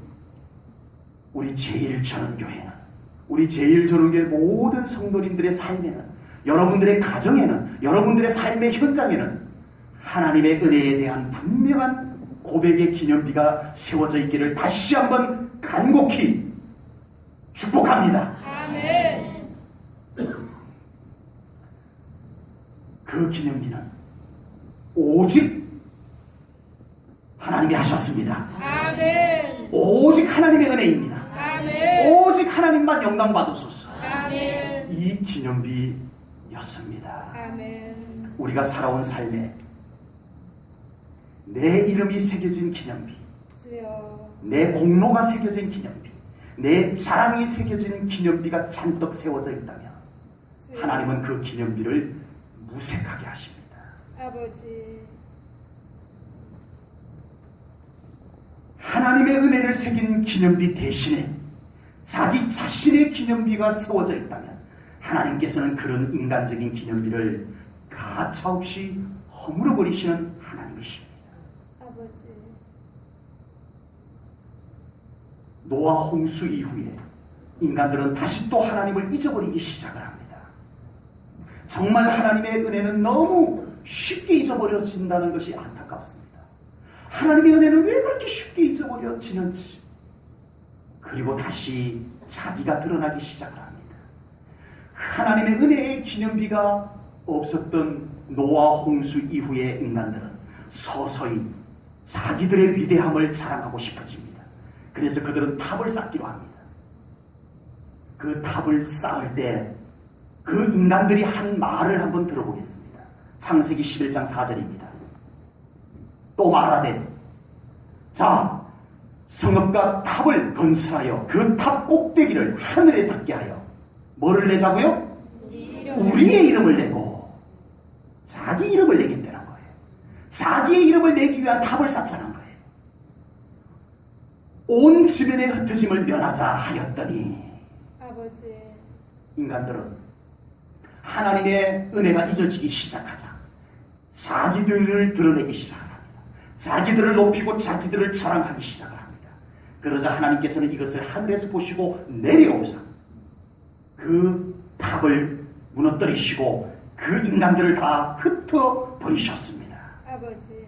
우리 제1전원교회는, 우리 제1전원교회 모든 성도님들의 삶에는, 여러분들의 가정에는, 여러분들의 삶의 현장에는 하나님의 은혜에 대한 분명한 고백의 기념비가 세워져 있기를 다시 한번 간곡히 축복합니다. 아멘. 그 기념비는 오직 하나님이 하셨습니다. 아멘. 오직 하나님의 은혜입니다. 아멘. 오직 하나님만 영광 받으소서. 아멘. 이 기념비였습니다. 아멘. 우리가 살아온 삶에 내 이름이 새겨진 기념비, 주여. 내 공로가 새겨진 기념비, 내 자랑이 새겨진 기념비가 잔뜩 세워져 있다면 주여. 하나님은 그 기념비를 무색하게 하십니다. 아버지. 하나님의 은혜를 새긴 기념비 대신에 자기 자신의 기념비가 세워져 있다면 하나님께서는 그런 인간적인 기념비를 가차없이 허물어버리시는 하나님이십니다. 아버지. 노아 홍수 이후에 인간들은 다시 또 하나님을 잊어버리기 시작을 합니다. 정말 하나님의 은혜는 너무 쉽게 잊어버려진다는 것이 안타깝습니다. 하나님의 은혜는 왜 그렇게 쉽게 잊어버려지는지, 그리고 다시 자기가 드러나기 시작을 합니다. 하나님의 은혜의 기념비가 없었던 노아 홍수 이후의 인간들은 서서히 자기들의 위대함을 자랑하고 싶어집니다. 그래서 그들은 탑을 쌓기로 합니다. 그 탑을 쌓을 때 그 인간들이 한 말을 한번 들어보겠습니다. 창세기 11장 4절입니다. 또 말하되 자 성읍과 탑을 건설하여 그 탑 꼭대기를 하늘에 닿게 하여 뭐를 내자고요? 우리의 이름을 내고 자기 이름을 내겠다는 거예요. 자기의 이름을 내기 위한 탑을 쌓자는 거예요. 온 지면의 흩어짐을 면하자 하였더니 아버지, 인간들은 하나님의 은혜가 잊어지기 시작하자 자기들을 드러내기 시작합니다. 자기들을 높이고 자기들을 자랑하기 시작합니다. 그러자 하나님께서는 이것을 하늘에서 보시고 내려오사 그 탑을 무너뜨리시고 그 인간들을 다 흩어버리셨습니다. 아버지,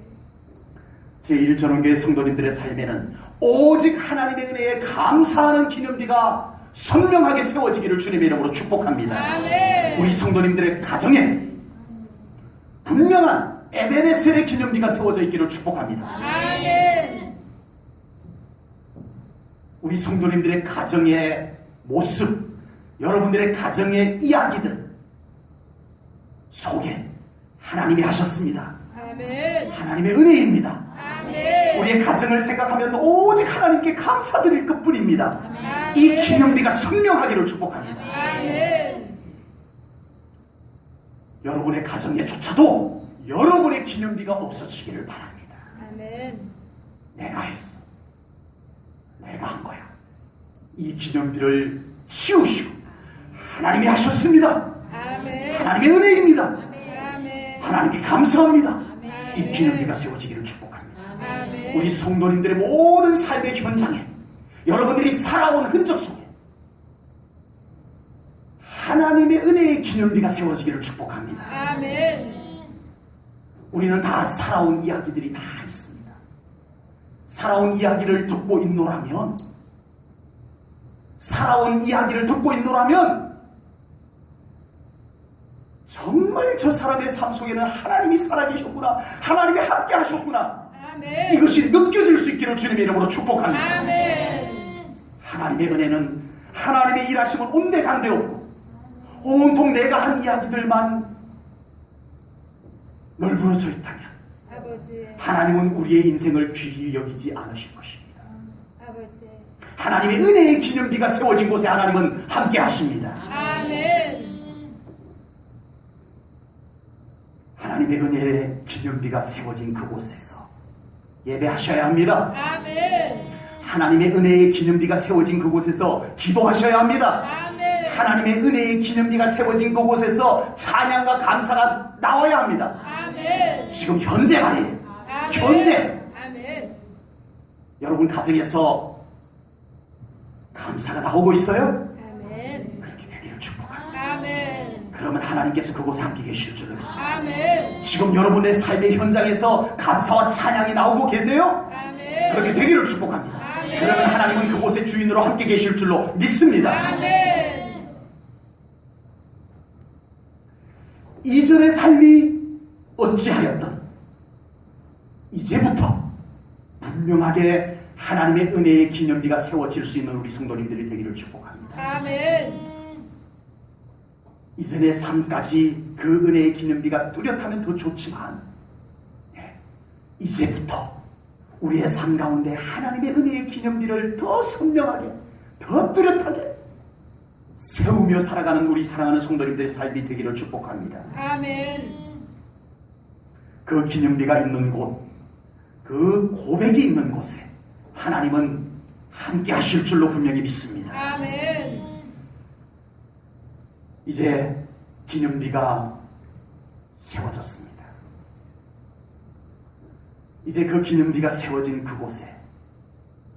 제1전원교회 성도님들의 삶에는 오직 하나님의 은혜에 감사하는 기념비가 선명하게 세워지기를 주님의 이름으로 축복합니다. 아멘. 우리 성도님들의 가정에 분명한 에베네셀의 기념비가 세워져 있기를 축복합니다. 아멘. 우리 성도님들의 가정의 모습, 여러분들의 가정의 이야기들 속에 하나님이 하셨습니다. 아멘. 하나님의 은혜입니다. 아멘. 우리의 가정을 생각하면 오직 하나님께 감사드릴 것뿐입니다. 아멘. 이 기념비가 선명하기를 축복합니다. 아멘. 여러분의 가정에조차도 여러분의 기념비가 없어지기를 바랍니다. 아멘. 내가 했어. 내가 한 거야. 이 기념비를 씌우시고 하나님이 하셨습니다. 아멘. 하나님의 은혜입니다. 아멘. 하나님께 감사합니다. 이 아멘. 기념비가 세워지기를 축복합니다. 아멘. 우리 성도님들의 모든 삶의 현장에 여러분들이 살아온 흔적 속에 하나님의 은혜의 기념비가 세워지기를 축복합니다. 아멘. 우리는 다 살아온 이야기들이 다 있습니다. 살아온 이야기를 듣고 있노라면 정말 저 사람의 삶 속에는 하나님이 살아계셨구나, 하나님이 함께 하셨구나, 아멘. 이것이 느껴질 수 있기를 주님의 이름으로 축복합니다. 아멘. 하나님의 은혜는, 하나님의 일하심은 온데간데 없고 온통 내가 한 이야기들만 널브러져 있다면 아버지, 하나님은 우리의 인생을 귀히 여기지 않으실 것입니다. 아버지. 하나님의 은혜의 기념비가 세워진 곳에 하나님은 함께 하십니다. 아멘. 하나님의 은혜의 기념비가 세워진 그곳에서 예배하셔야 합니다. 아멘. 하나님의 은혜의 기념비가 세워진 그곳에서 기도하셔야 합니다. 아멘. 하나님의 은혜의 기념비가 세워진 그곳에서 찬양과 감사가 나와야 합니다. 아멘. 지금 현재 말이에요. 아멘. 현재 아멘. 여러분 가정에서 감사가 나오고 있어요? 아멘. 그렇게 되기를 축복합니다. 아멘. 그러면 하나님께서 그곳에 함께 계실 줄로 믿습니다. 아멘. 지금 여러분의 삶의 현장에서 감사와 찬양이 나오고 계세요? 아멘. 그렇게 되기를 축복합니다. 아멘. 그러면 하나님은 그곳의 주인으로 함께 계실 줄로 믿습니다. 아멘. 이전의 삶이 어찌하였던 이제부터 분명하게 하나님의 은혜의 기념비가 세워질 수 있는 우리 성도님들이 되기를 축복합니다. 아멘. 이전의 삶까지 그 은혜의 기념비가 뚜렷하면 더 좋지만 이제부터 우리의 삶 가운데 하나님의 은혜의 기념비를 더 선명하게, 더 뚜렷하게 세우며 살아가는 우리 사랑하는 성도님들의 삶이 되기를 축복합니다. 아멘. 그 기념비가 있는 곳, 그 고백이 있는 곳에 하나님은 함께 하실 줄로 분명히 믿습니다. 아멘. 이제 기념비가 세워졌습니다. 이제 그 기념비가 세워진 그곳에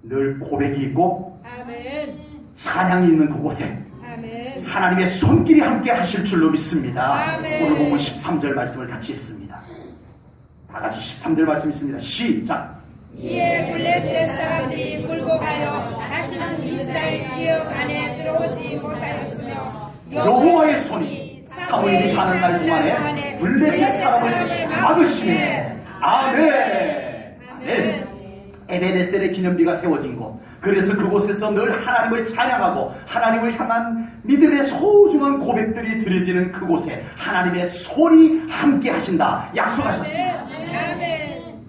늘 고백이 있고 아멘. 찬양이 있는 그곳에 아멘. 하나님의 손길이 함께 하실 줄로 믿습니다. 아멘. 오늘 보면 13절 말씀을 같이 읽습니다. 다 같이 13절 말씀 있습니다. 시작. 이에 블레셋 사람들이 굴복하여 다시는 이스라엘 지역 안에 들어오지 못하였으며 여호와의 손이 사무엘이 사는 날 동안에 블레셋 사람을 막으시네. 아멘. 아멘. 에베네셀의 기념비가 세워진 곳. 그래서 그곳에서 늘 하나님을 찬양하고 하나님을 향한 믿음의 소중한 고백들이 드려지는 그곳에 하나님의 손이 함께 하신다 약속하셨습니다. 아멘.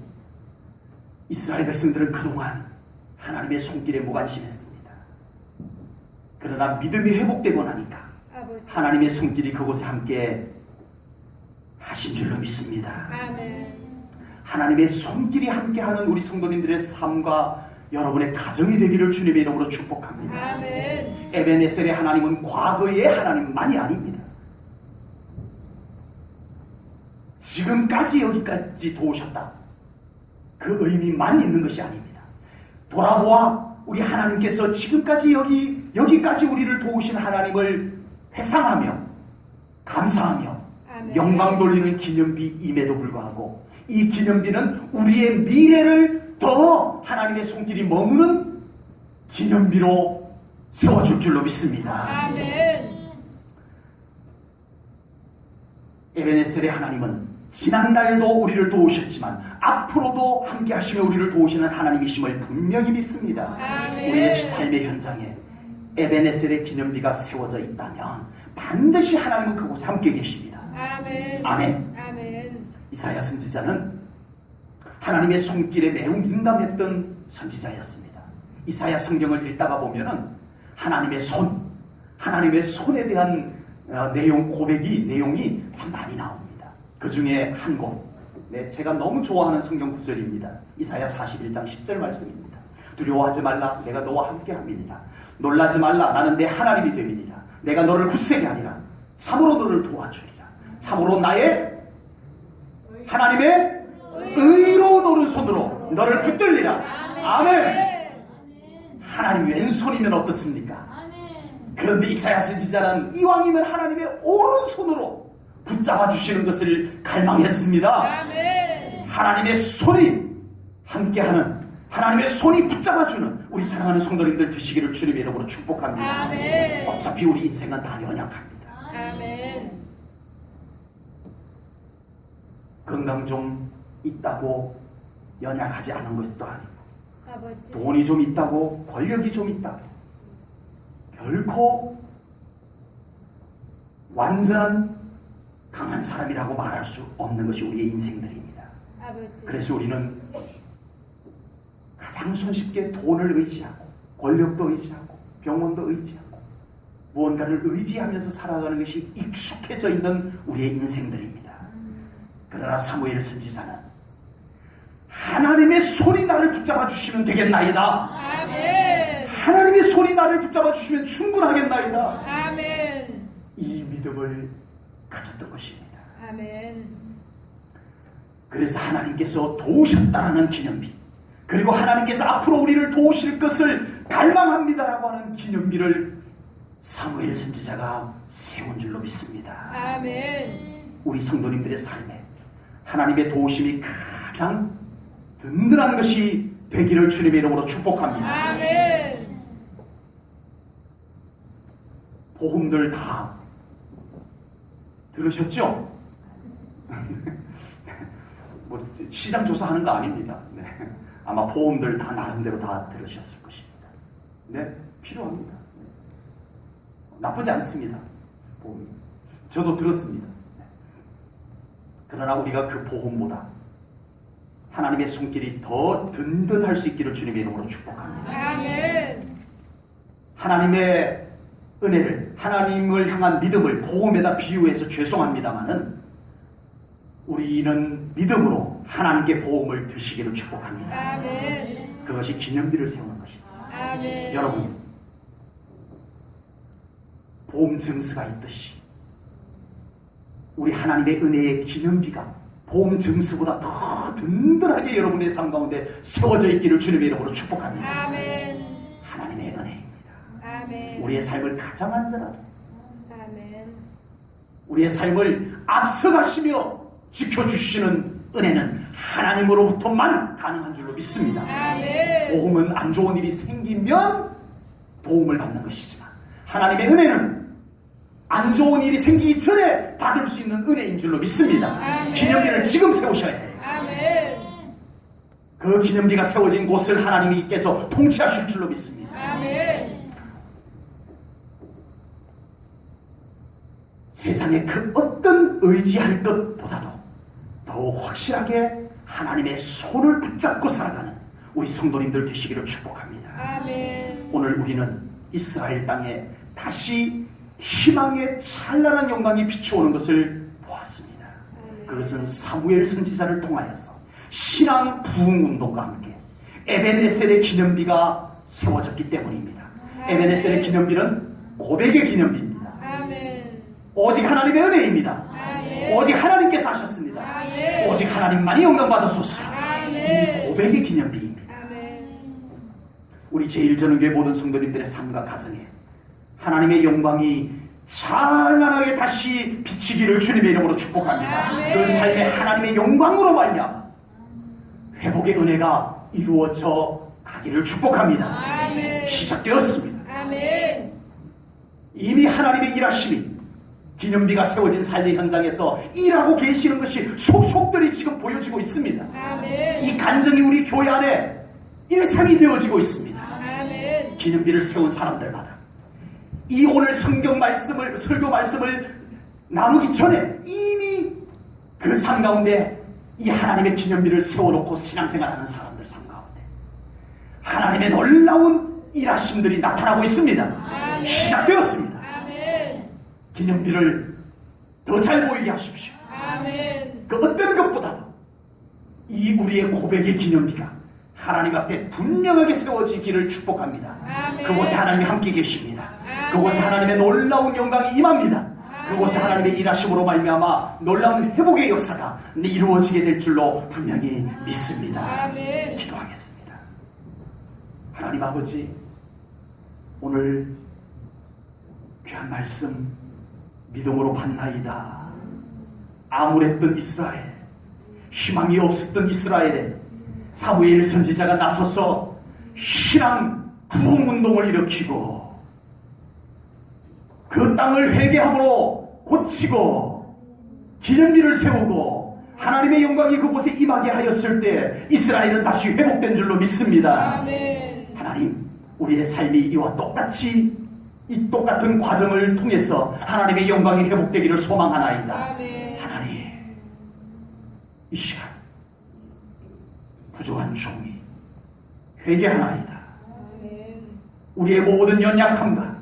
이스라엘 백성들은 그동안 하나님의 손길에 무관심했습니다. 그러나 믿음이 회복되고 나니까 아버지. 하나님의 손길이 그곳에 함께 하신 줄로 믿습니다. 아멘. 하나님의 손길이 함께하는 우리 성도님들의 삶과 여러분의 가정이 되기를 주님의 이름으로 축복합니다. 아멘. 에베네셀의 하나님은 과거의 하나님만이 아닙니다. 지금까지 여기까지 도우셨다. 그 의미만 있는 것이 아닙니다. 돌아보아 우리 하나님께서 지금까지 여기까지 우리를 도우신 하나님을 회상하며 감사하며 아멘. 영광 돌리는 기념비임에도 불구하고 이 기념비는 우리의 미래를 더 하나님의 손길이 머무는 기념비로 세워줄 줄로 믿습니다. 아멘. 에베네셀의 하나님은 지난날도 우리를 도우셨지만 앞으로도 함께 하시며 우리를 도우시는 하나님이심을 분명히 믿습니다. 아멘. 우리의 삶의 현장에 에베네셀의 기념비가 세워져 있다면 반드시 하나님은 그곳에 함께 계십니다. 아멘. 아멘. 아멘. 이사야 선지자는 하나님의 손길에 매우 민감했던 선지자였습니다. 이사야 성경을 읽다가 보면은 하나님의 손에 대한 내용이 참 많이 나옵니다. 그 중에 한 곳, 제가 너무 좋아하는 성경 구절입니다. 이사야 41장 10절 말씀입니다. 두려워하지 말라, 내가 너와 함께 함이니라. 놀라지 말라, 나는 내 하나님이 됨이니라. 내가 너를 굳세게 하리라. 참으로 너를 도와주리라. 참으로 나의 하나님의 의로 노른 손으로 너를 붙들리라. 아멘. 하나님 왼손이면 어떻습니까? 그런데 이사야 선지자는 이왕이면 하나님의 오른손으로 붙잡아 주시는 것을 갈망했습니다. 아멘. 하나님의 손이 함께하는, 하나님의 손이 붙잡아주는 우리 사랑하는 성도님들 되시기를 주님의 이름으로 축복합니다. 아멘. 어차피 우리 인생은 다 연약합니다. 아멘. 건강 좀 있다고 연약하지 않은 것도 아니고, 아버지. 돈이 좀 있다고, 권력이 좀 있다고 결코 완전한 강한 사람이라고 말할 수 없는 것이 우리의 인생들입니다. 아버지. 그래서 우리는 가장 손쉽게 돈을 의지하고, 권력도 의지하고, 병원도 의지하고, 무언가를 의지하면서 살아가는 것이 익숙해져 있는 우리의 인생들입니다. 그러나 사무엘 선지자는 하나님의 손이 나를 붙잡아 주시면 되겠나이다. 아멘. 하나님의 손이 나를 붙잡아 주시면 충분하겠나이다. 아멘. 이 믿음을 가졌던 것입니다. 아멘. 그래서 하나님께서 도우셨다라는 기념비, 그리고 하나님께서 앞으로 우리를 도우실 것을 갈망합니다라고 하는 기념비를 사무엘 선지자가 세운 줄로 믿습니다. 아멘. 우리 성도님들의 삶에 하나님의 도우심이 가장 든든한 것이 되기를 주님의 이름으로 축복합니다. 아멘. 복음들 다 들으셨죠? 뭐 시장 조사하는 거 아닙니다. 네. 아마 보험들 다 나름대로 다 들으셨을 것입니다. 네, 필요합니다. 네. 나쁘지 않습니다. 보험이. 저도 들었습니다. 네. 그러나 우리가 그 보험보다 하나님의 손길이 더 든든할 수 있기를 주님의 이름으로 축복합니다. 아멘. 하나님의 은혜를, 하나님을 향한 믿음을 보험에다 비유해서 죄송합니다마는 우리는 믿음으로 하나님께 보험을 드시기를 축복합니다. 아멘. 그것이 기념비를 세우는 것입니다. 아멘. 여러분, 보험 증서가 있듯이 우리 하나님의 은혜의 기념비가 보험 증서보다 더 든든하게 여러분의 삶 가운데 세워져 있기를 주님의 이름으로 축복합니다. 아멘. 하나님의 은혜입니다. 아멘. 우리의 삶을 가장 안전하게, 아멘. 우리의 삶을 앞서가시며 지켜주시는 은혜는 하나님으로부터만 가능한 줄로 믿습니다. 아멘. 보험은 안 좋은 일이 생기면 도움을 받는 것이지만 하나님의 은혜는 안 좋은 일이 생기기 전에 받을 수 있는 은혜인 줄로 믿습니다. 아멘. 기념비를 지금 세우셔야 해요. 아멘. 그 기념비가 세워진 곳을 하나님께서 통치하실 줄로 믿습니다. 아멘. 세상의 그 어떤 의지할 것보다도 더욱 확실하게 하나님의 손을 붙잡고 살아가는 우리 성도님들 되시기를 축복합니다. 아멘. 오늘 우리는 이스라엘 땅에 다시 희망의 찬란한 영광이 비추어오는 것을 보았습니다. 그것은 사무엘 선지자를 통하여서 신앙 부흥 운동과 함께 에벤에셀의 기념비가 세워졌기 때문입니다. 에벤에셀의 기념비는 고백의 기념비입니다. 아멘. 오직 하나님의 은혜입니다. 아멘. 오직 하나님께서 하셨습니다. 아멘. 오직 하나님만이 영광 받으소서. 아멘. 이 고백의 기념비입니다. 아멘. 우리 제1전은교회 모든 성도님들의 삶과 가정에 하나님의 영광이 찬란하게 다시 비치기를 주님의 이름으로 축복합니다. 아멘. 그 삶에 하나님의 영광으로 말미암아 회복의 은혜가 이루어져 가기를 축복합니다. 아멘. 시작되었습니다. 아멘. 이미 하나님의 일하심이 기념비가 세워진 삶의 현장에서 일하고 계시는 것이 속속들이 지금 보여지고 있습니다. 아멘. 이 간증이 우리 교회 안에 일상이 되어지고 있습니다. 아멘. 기념비를 세운 사람들마다 이 오늘 성경 말씀을 설교 말씀을 나누기 전에 이미 그 삶 가운데 이 하나님의 기념비를 세워놓고 신앙생활하는 사람들 삶 가운데 하나님의 놀라운 일하심들이 나타나고 있습니다. 아멘. 시작되었습니다. 아멘. 기념비를 더 잘 보이게 하십시오. 아멘. 그 어떤 것보다도 이 우리의 고백의 기념비가 하나님 앞에 분명하게 세워지기를 축복합니다. 아멘. 그곳에 하나님이 함께 계십니다. 아멘. 그곳에 하나님의 놀라운 영광이 임합니다. 그곳에 하나님의 일하심으로 말미암아 놀라운 회복의 역사가 이루어지게 될 줄로 분명히 믿습니다. 아멘. 기도하겠습니다. 하나님 아버지, 오늘 귀한 말씀 믿음으로 받나이다. 암울했던 이스라엘, 희망이 없었던 이스라엘에 사무엘 선지자가 나서서 신앙 부흥운동을 일으키고 그 땅을 회개함으로 고치고 기념비를 세우고 하나님의 영광이 그곳에 임하게 하였을 때 이스라엘은 다시 회복된 줄로 믿습니다. 아멘. 하나님, 우리의 삶이 이와 똑같이 이 똑같은 과정을 통해서 하나님의 영광이 회복되기를 소망하나이다. 아멘. 하나님, 이 시간 부족한 종이 회개하나이다. 아멘. 우리의 모든 연약함과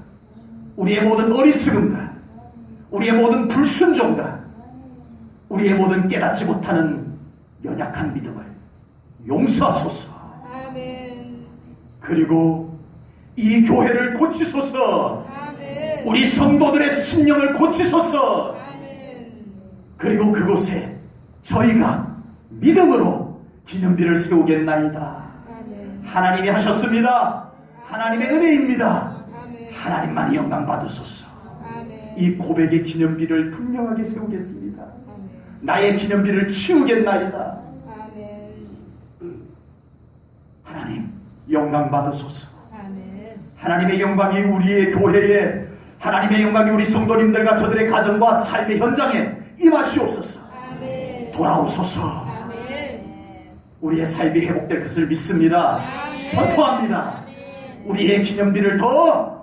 우리의 모든 어리석음과 우리의 모든 불순종과 우리의 모든 깨닫지 못하는 연약한 믿음을 용서하소서. 아멘. 그리고 이 교회를 고치소서. 아멘. 우리 성도들의 심령을 고치소서. 아멘. 그리고 그곳에 저희가 믿음으로 기념비를 세우겠나이다. 아멘. 하나님이 하셨습니다. 하나님의 은혜입니다. 아멘. 하나님만이 영광 받으소서. 아멘. 이 고백의 기념비를 분명하게 세우겠습니다. 아멘. 나의 기념비를 치우겠나이다. 아멘. 하나님, 영광 받으소서. 아멘. 하나님의 영광이 우리의 교회에, 하나님의 영광이 우리 성도님들과 저들의 가정과 삶의 현장에 임하시옵소서. 아멘. 돌아오소서. 아멘. 우리의 삶이 회복될 것을 믿습니다. 아멘. 선포합니다. 우리의 기념비를 더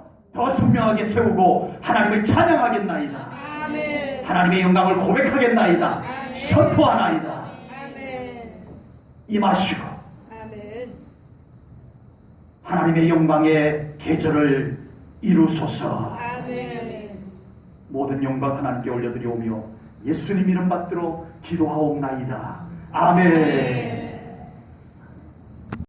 선명하게 세우고 하나님을 찬양하겠나이다. 아멘. 하나님의 영광을 고백하겠나이다. 선포하나이다. 아멘. 임하시고 아멘. 하나님의 영광의 계절을 이루소서. 아멘. 모든 영광 하나님께 올려드리오며 예수님 이름 받들어 기도하옵나이다. 아멘.